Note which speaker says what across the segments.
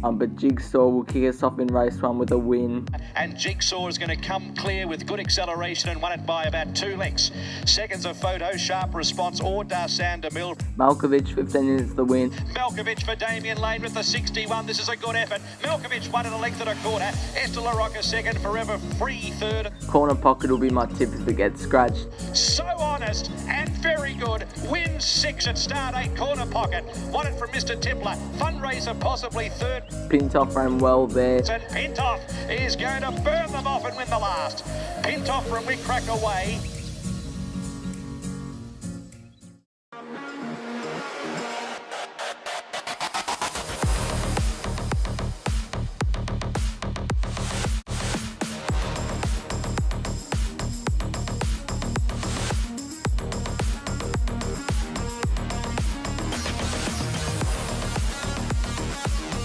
Speaker 1: But Jigsaw will kick us off in race 1 with a win.
Speaker 2: And Jigsaw is going to come clear with good acceleration and won it by about 2 lengths. Seconds of Photo, Sharp Response, or Darsan DeMille.
Speaker 1: Malkovich, 15 units the win.
Speaker 2: Malkovich for Damien Lane with the 61. This is a good effort. Malkovich won at a length and a quarter. Esther LaRocca second, Forever Free third.
Speaker 1: Corner Pocket will be my tip if it gets scratched.
Speaker 2: So honest and very good. Win 6 at start 8, Corner Pocket. Won it from Mr. TIPLA. Fundraiser possibly third.
Speaker 1: Pintoff ran well there.
Speaker 2: And Pintoff is going to burn them off and win the last. Pintoff from WHIPCRACKER way.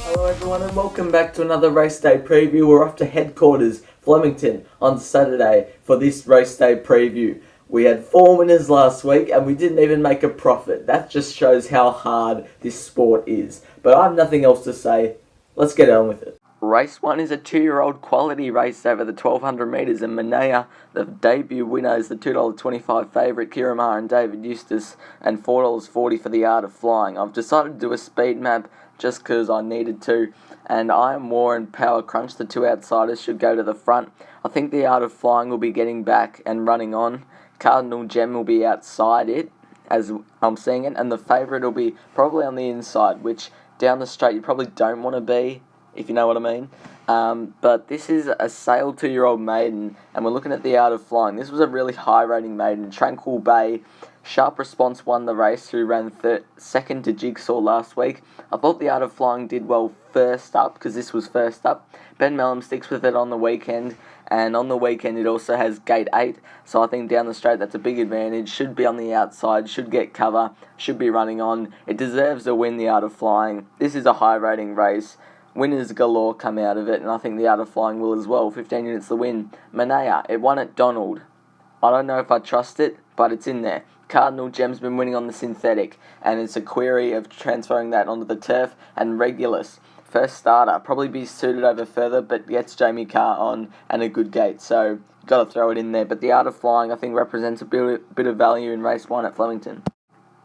Speaker 1: Hello everyone and welcome back to another race day preview. We're off to headquarters, Flemington, on Saturday for this race day preview. We had 4 winners last week and we didn't even make a profit. That just shows how hard this sport is. But I have nothing else to say. Let's get on with it. Race 1 is a 2-year-old quality race over the 1200 metres, and MENNEA, the debut winner, is the $2.25 favourite, Kieran and David Eustace, and $4.40 for the Art of Flying. I've decided to do a speed map just because I needed to, and Iron War and Power Crunch, the 2 outsiders, should go to the front. I think the Art of Flying will be getting back and running on. Cardinal Gem will be outside it, as I'm seeing it, and the favourite will be probably on the inside, which down the straight you probably don't want to be, if you know what I mean. But this is a sale 2-year-old maiden, and we're looking at the Art of Flying. This was a really high rating maiden. Tranquil Bay, Sharp Response won the race, who ran second to Jigsaw last week. I thought the Art of Flying did well first up, because this was first up. Ben Mellum sticks with it on the weekend, and on the weekend it also has gate 8, so I think down the straight that's a big advantage. Should be on the outside, should get cover, should be running on. It deserves a win, the Art of Flying. This is a high rating race. Winners galore come out of it, and I think the Art of Flying will as well. 15 units the win. MENNEA, it won at Donald. I don't know if I trust it, but it's in there. Cardinal Gem's been winning on the synthetic, and it's a query of transferring that onto the turf. And Regulus, first starter, probably be suited over further, but gets Jamie Carr on and a good gate, so got to throw it in there. But the Art of Flying, I think, represents a bit of value in race 1 at Flemington.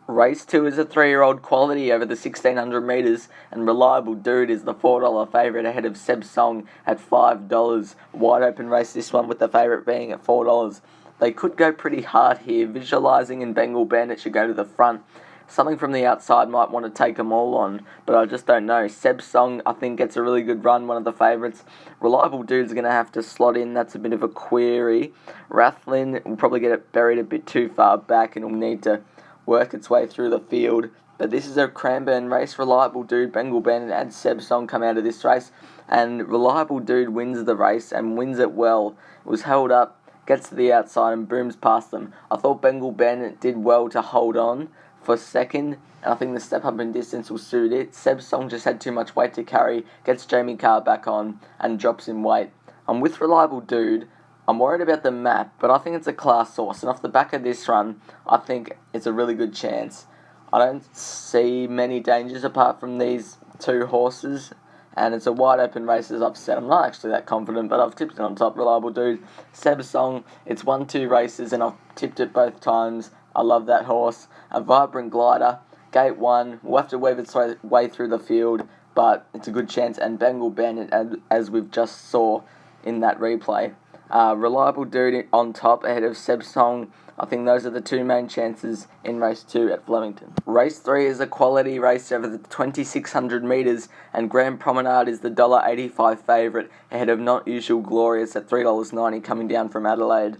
Speaker 1: Race 2 is a 3-year-old quality over the 1600 metres, and Reliable Dude is the $4 favourite ahead of Seb Song at $5. Wide open race this one, with the favourite being at $4. They could go pretty hard here. Visualising and Bengal Bandit should go to the front. Something from the outside might want to take them all on, but I just don't know. Seb Song, I think, gets a really good run, one of the favourites. Reliable Dude's going to have to slot in. That's a bit of a query. Rathlin will probably get it buried a bit too far back and will need to work its way through the field. But this is a Cranbourne race. Reliable Dude, Bengal Bandit and Seb Song come out of this race, and Reliable Dude wins the race and wins it well. It was held up, gets to the outside and booms past them. I thought Bengal Bandit did well to hold on for second, and I think the step up in distance will suit it. Seb Song just had too much weight to carry, gets Jamie Carr back on and drops in weight. I'm with Reliable Dude. I'm worried about the map, but I think it's a class horse, and off the back of this run, I think it's a really good chance. I don't see many dangers apart from these 2 horses, and it's a wide open race, as I've said. I'm not actually that confident, but I've tipped it on top. Reliable Dude. Seb Song, it's won 2 races, and I've tipped it both times. I love that horse. A Vibrant Glider, gate 1, we'll have to weave its way through the field, but it's a good chance, and Bengal Bandit, as we've just saw in that replay. Reliable Dude on top ahead of Seb Song. I think those are the 2 main chances in race 2 at Flemington. Race 3 is a quality race over the 2600 metres, and Grand Promenade is the $1.85 favourite ahead of Not Usual Glorious at $3.90 coming down from Adelaide.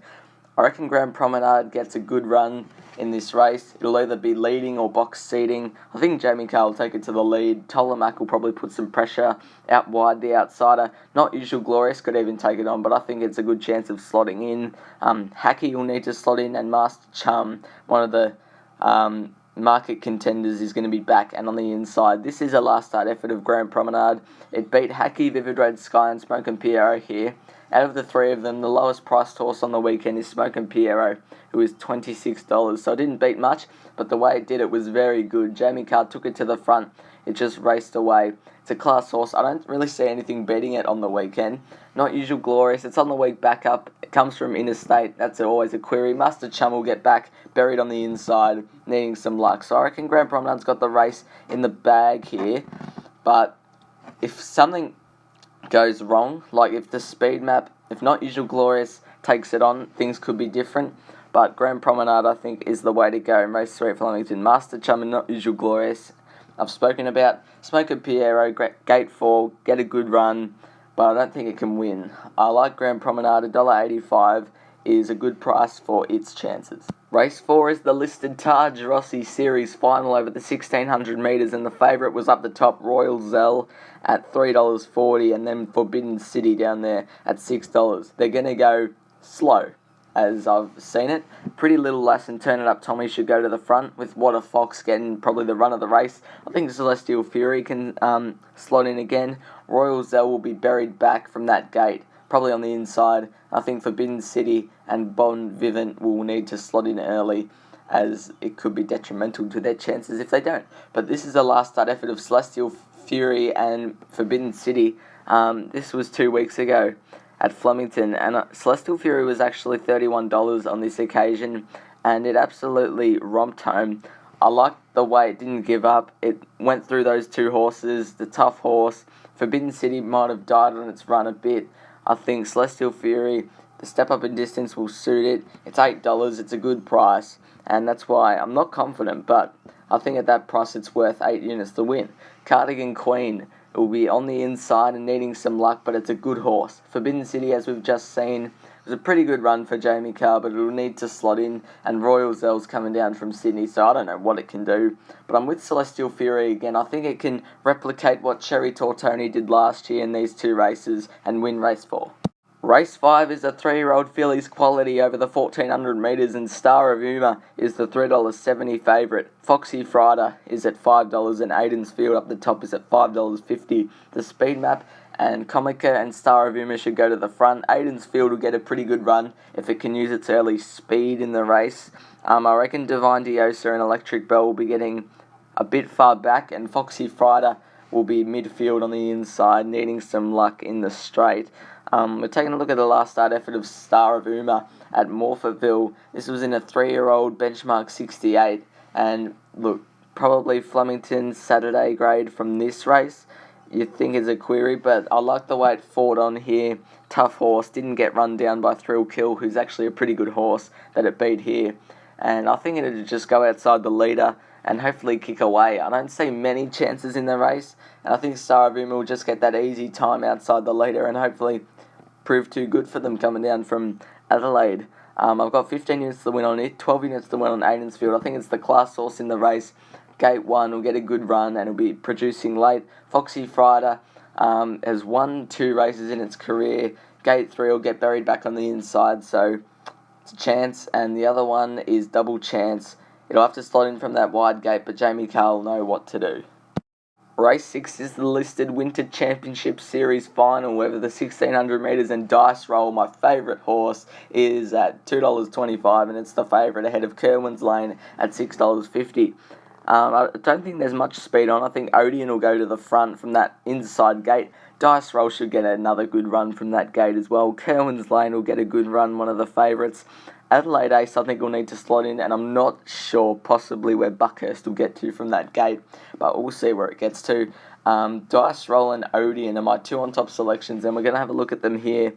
Speaker 1: I reckon Grand Promenade gets a good run in this race. It'll either be leading or box seating. I think Jamie Carr will take it to the lead. Tolomac will probably put some pressure out wide, the outsider. Not Usual Glorious could even take it on, but I think it's a good chance of slotting in. Hackey will need to slot in, and Master Chum, one of the market contenders, is going to be back and on the inside. This is a last start effort of Grand Promenade. It beat Hackey, Vivid Red Sky and Smokin PIERRO here. Out of the 3 of them, the lowest priced horse on the weekend is Smokin PIERRO, who is $26. So it didn't beat much, but the way it did it was very good. Jamie Carr took it to the front. it just raced away. It's a class horse. I don't really see anything betting it on the weekend. Not Usual Glorious. It's on the week back up. It comes from interstate. That's always a query. Mustard Chum will get back, buried on the inside, needing some luck. So I reckon Grand Promenade's got the race in the bag here. But if something goes wrong, like if the speed map, if Not Usual Glorious takes it on, things could be different. But Grand Promenade, I think, is the way to go. In race 3 at Flemington, Master Chum and Not Usual Glorious, I've spoken about. Smokin PIERRO, gate 4, get a good run, but I don't think it can win. I like Grand Promenade. $1.85 is a good price for its chances. Race 4 is the listed Taj Rossi Series final over the 1600 metres, and the favourite was up the top, ROYALZEL, at $3.40, and then Forbidden City down there at $6. They're going to go slow, as I've seen it. Pretty Little Lass and Turn It Up Tommy should go to the front, with What a Fox getting probably the run of the race. I think Celestial Fury can slot in again. ROYALZEL will be buried back from that gate, probably on the inside. I think Forbidden City and Bon Vivant will need to slot in early, as it could be detrimental to their chances if they don't. But this is the last start effort of Celestial Fury and Forbidden City. This was 2 weeks ago at Flemington, and Celestial Fury was actually $31 on this occasion, and it absolutely romped home. I liked the way it didn't give up. It went through those two horses, the tough horse. Forbidden City might have died on its run a bit. I think Celestial Fury, the step up in distance will suit it. It's $8, it's a good price, and that's why I'm not confident, but I think at that price it's worth 8 units to win. Cardigan Queen will be on the inside and needing some luck, but it's a good horse. Forbidden City, as we've just seen, was a pretty good run for Jamie Carr, but it'll need to slot in, and ROYALZEL's coming down from Sydney, so I don't know what it can do. But I'm with Celestial Fury again. I think it can replicate what Cherry Tortoni did last year in these 2 races and win race 4. Race 5 is a 3-year-old filly's quality over the 1400 metres, and Star of Uma is the $3.70 favourite. Foxy FRIDA is at $5, and AIDENSFIELD up the top is at $5.50. The speed map and Comica and Star of Uma should go to the front. AIDENSFIELD will get a pretty good run if it can use its early speed in the race. I reckon Divine Diosa and Electric Bell will be getting a bit far back, and Foxy FRIDA will be midfield on the inside, needing some luck in the straight. We're taking a look at the last start effort of Star of Uma at Morphettville. This was in a 3-year-old benchmark 68, and look, probably Flemington Saturday grade from this race. You'd think it's a query, but I like the way it fought on here. Tough horse, didn't get run down by Thrill Kill, who's actually a pretty good horse that it beat here. And I think it'll just go outside the leader and hopefully kick away. I don't see many chances in the race, and I think Star of Uma will just get that easy time outside the leader and hopefully prove too good for them coming down from Adelaide. I've got 15 units to win on it, 12 units to win on AIDENSFIELD. I think it's the class horse in the race. Gate 1 will get a good run and will be producing late. Foxy FRIDA has won 2 races in its career. Gate 3 will get buried back on the inside, so it's a chance. And the other one is Double Chance. It'll have to slot in from that wide gate, but Jamie Carr will know what to do. Race 6 is the listed Winter Championship Series final, over the 1600 metres, and Dice Roll, my favourite horse, is at $2.25, and it's the favourite ahead of KIRWAN'S Lane at $6.50. I don't think there's much speed on. I think ODEON will go to the front from that inside gate. Dice Roll should get another good run from that gate as well. KIRWAN'S Lane will get a good run, one of the favourites. Adelaide Ace, I think, will need to slot in, and I'm not sure possibly where BUCKHURST will get to from that gate, but we'll see where it gets to. Dice Roll and Odeon are my 2 on top selections, and we're going to have a look at them here.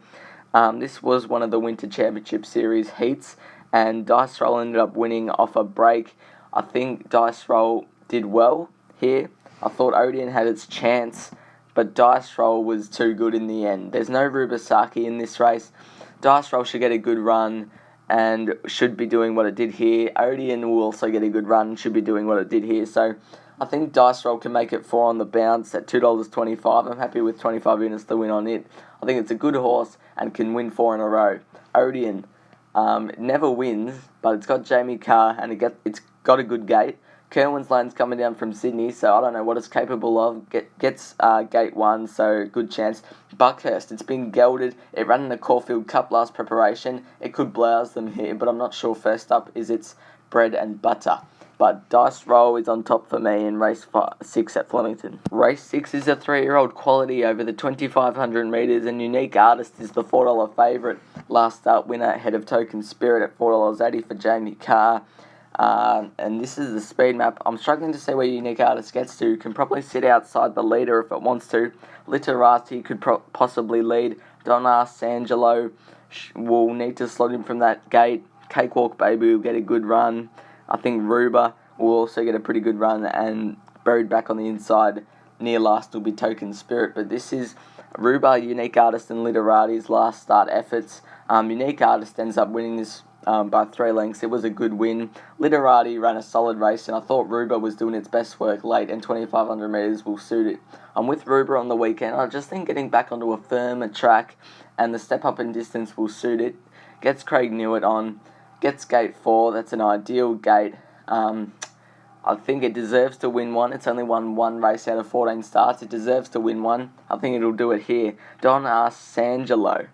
Speaker 1: This was one of the Winter Championship Series heats, and Dice Roll ended up winning off a break. I think Dice Roll did well here. I thought Odeon had its chance, but Dice Roll was too good in the end. There's no REUBER in this race. Dice Roll should get a good run and should be doing what it did here. Odeon will also get a good run, should be doing what it did here. So I think Dice Roll can make it 4 on the bounce at $2.25. I'm happy with 25 units to win on it. I think it's a good horse and can win 4 in a row. Odeon never wins, but it's got Jamie Carr and it's got a good gate. KIRWAN'S Lane's coming down from Sydney, so I don't know what it's capable of. Gets gate 1, so good chance. BUCKHURST, it's been gelded. It ran in the Caulfield Cup last preparation. It could blouse them here, but I'm not sure. First up is its bread and butter. but Dice Roll is on top for me in race 6 at Flemington. Race 6 is a 3-year-old quality over the 2,500 metres, and Unique Artist is the $4 favourite. Last start winner ahead of Token Spirit at $4.80 for Jamie Carr. And this is the speed map. I'm struggling to see where Unique Artist gets to. Can probably sit outside the leader if it wants to. Literati could possibly lead. Don Arcangelo will need to slot in from that gate. Cakewalk Baby will get a good run. I think REUBER will also get a pretty good run, and buried back on the inside near last will be Token Spirit. But this is REUBER, Unique Artist and Literati's last start efforts. Unique Artist ends up winning this by 3 lengths. It was a good win. Literati ran a solid race, and I thought REUBER was doing its best work late, and 2,500 metres will suit it. I'm with REUBER on the weekend. I just think getting back onto a firmer track and the step up in distance will suit it. Gets Craig Newitt on. Gets gate 4, that's an ideal gate. I think it deserves to win one. It's only won 1 race out of 14 starts. It deserves to win one. I think it'll do it here. Don Arcangelo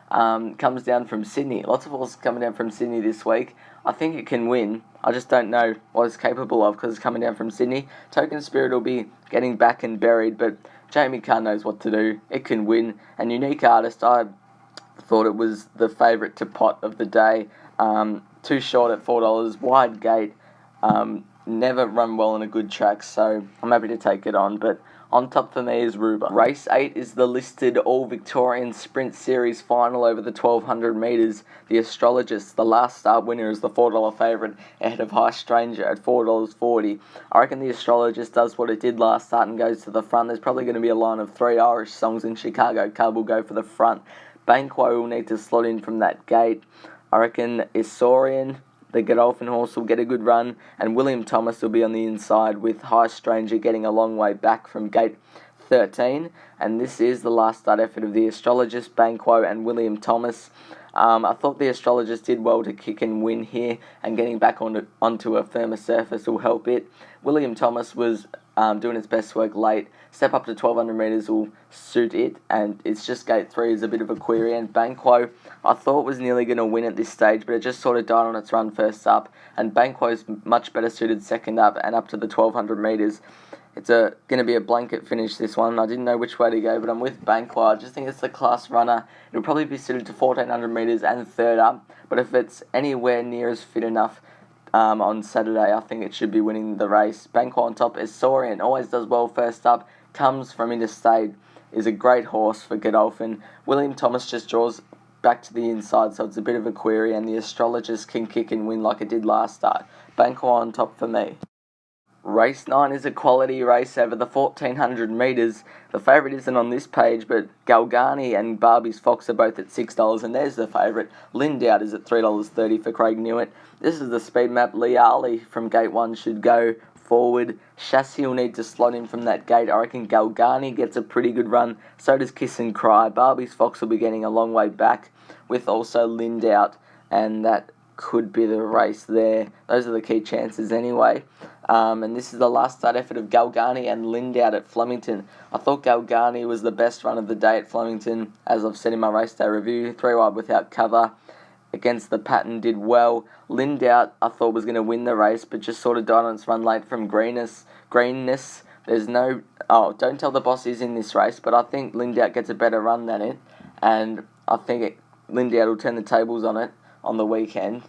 Speaker 1: comes down from Sydney. Lots of horses coming down from Sydney this week. I think it can win. I just don't know what it's capable of because it's coming down from Sydney. Token Spirit will be getting back and buried, but Jamie Carr knows what to do. It can win. And Unique Artist, I thought it was the favourite to pot of the day. Too short at $4, wide gate, never run well on a good track, so I'm happy to take it on. But on top for me is REUBER. Race 8 is the listed All-Victorian Sprint Series final over the 1,200 metres. The Astrologist, the last start winner, is the $4 favourite ahead of High Stranger at $4.40. I reckon the Astrologist does what it did last start and goes to the front. There's probably going to be a line of 3 Irish songs in Chicago. Cub will go for the front. BANQUO will need to slot in from that gate. I reckon ISAURIAN, the Godolphin horse, will get a good run, and William Thomas will be on the inside, with High Stranger getting a long way back from gate 13. And this is the last start effort of the Astrologist, BANQUO and William Thomas. I thought the Astrologist did well to kick and win here, and getting back onto a firmer surface will help it. William Thomas was doing its best work late. Step up to 1,200 metres will suit it, and it's just gate 3 is a bit of a query. And BANQUO, I thought was nearly going to win at this stage, but it just sort of died on its run first up, and BANQUO's much better suited second up and up to the 1,200 metres. It's going to be a blanket finish, this one. I didn't know which way to go, but I'm with BANQUO. I just think it's the class runner. It'll probably be suited to 1,400 metres and third up, but if it's anywhere near as fit enough on Saturday, I think it should be winning the race. BANQUO on top. ISAURIAN always does well first up, comes from interstate, is a great horse for Godolphin. William Thomas just draws back to the inside, so it's a bit of a query, and the Astrologist can kick and win like it did last start. BANQUO on top for me. Race 9 is a quality race over the 1,400 metres. The favourite isn't on this page, but Galgani and Barbie's Fox are both at $6, and there's the favourite. Lindout is at $3.30 for Craig Newitt. This is the speed map. Leali from gate 1 should go forward. Chassis will need to slot in from that gate. I reckon Galgani gets a pretty good run. So does Kiss and Cry. Barbie's Fox will be getting a long way back, with also Lindout, and that could be the race there. Those are the key chances anyway. And this is the last start effort of Galgani and Lindout at Flemington. I thought Galgani was the best run of the day at Flemington, as I've said in my race day review. 3 wide without cover. Against the pattern, did well. Lindout, I thought was going to win the race, but just sort of died on its run late from greenness. There's no... Oh, don't tell the boss he's in this race, but I think Lindout gets a better run than it. And I think Lindout will turn the tables on it on the weekend.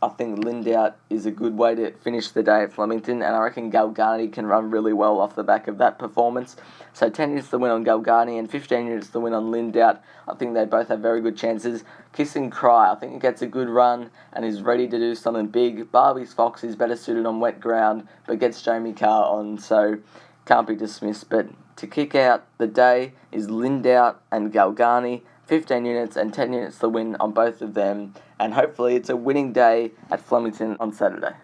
Speaker 1: I think Lindout is a good way to finish the day at Flemington, and I reckon Galgani can run really well off the back of that performance. So 10 units to win on Galgani and 15 units to win on Lindout. I think they both have very good chances. Kiss and Cry, I think it gets a good run and is ready to do something big. Barbie's Fox is better suited on wet ground, but gets Jamie Carr on, so can't be dismissed. But to kick out the day is Lindout and Galgani. 15 units and 10 units to win on both of them, and hopefully it's a winning day at Flemington on Saturday.